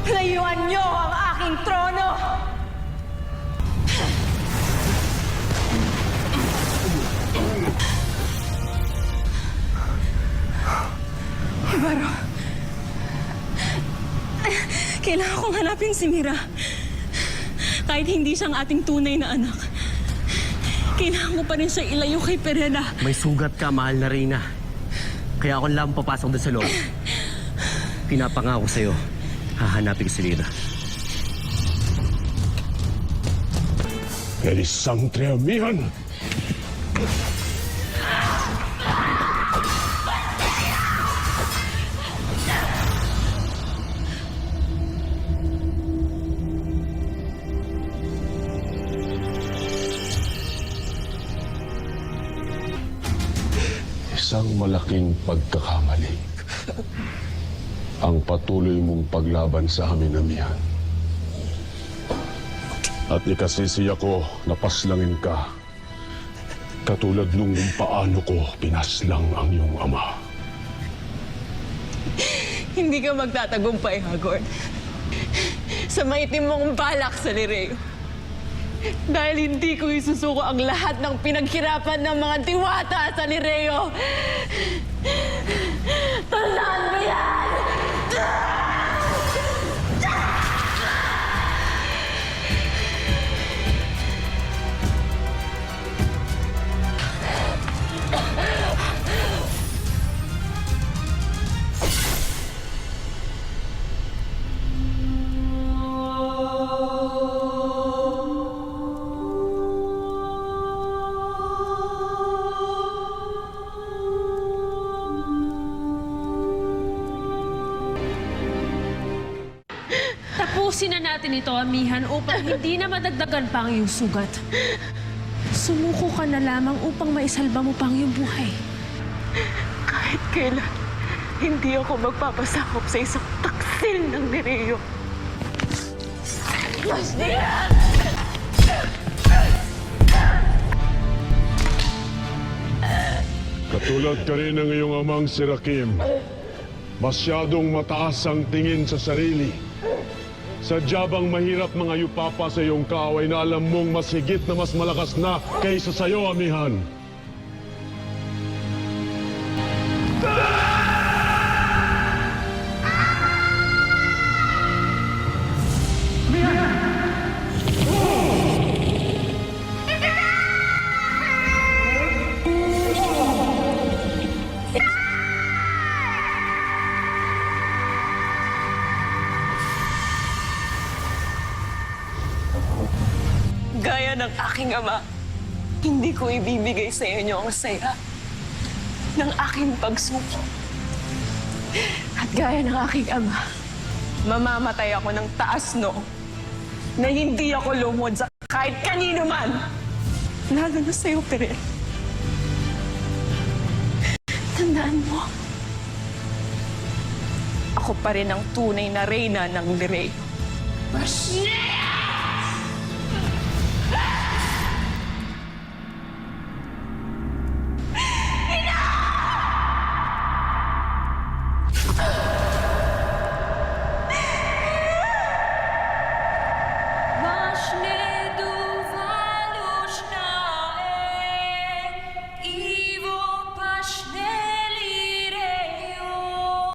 Layuan niyo ang aking trono! Ibaro, kailangan kong hanapin si Mira. Kahit hindi siyang ating tunay na anak, kailangan ko pa rin siya ilayo kay Perena. May sugat ka, mahal na Reyna. Kaya ako lang papasok doon sa loob. Pinapangako sa'yo, hahanapin ko si Mira. Melisandre Amihan! Isang malaking pagkakamali ang patuloy mong paglaban sa amin, Amihan. At ikasisiya ko na paslangin ka katulad nung paano ko pinaslang ang iyong ama. Hindi ka magtatagumpay, Hagorn. Sa maitim mong balak sa Lireo. Dahil hindi ko isusuko ang lahat ng pinaghirapan ng mga diwata sa Lireo. Tandaan mo yan! Tapusin na natin ito, Amihan, upang hindi na madagdagan pa ang iyong sugat. Sumuko ka na lamang upang maisalba mo pa ang iyong buhay. Kahit kailan, hindi ako magpapasakop sa isang taksil ng Lireo. Katulad ka rin ng iyong amang si Rakim. Masyadong mataas ang tingin sa sarili. Sadya bang mahirap mga yupapa sa iyong kaaway na alam mong mas higit na mas malakas na kaysa sa iyo, Amihan? Gaya ng aking ama, hindi ko ibibigay sa inyo ang saya ng aking pagsuko. At gaya ng aking ama, mamamatay ako ng taas noo na hindi ako lumod sa kahit kanino man. Lalo na sa'yo, Perel. Tandaan mo, ako pa rin ang tunay na reyna ng Lireo.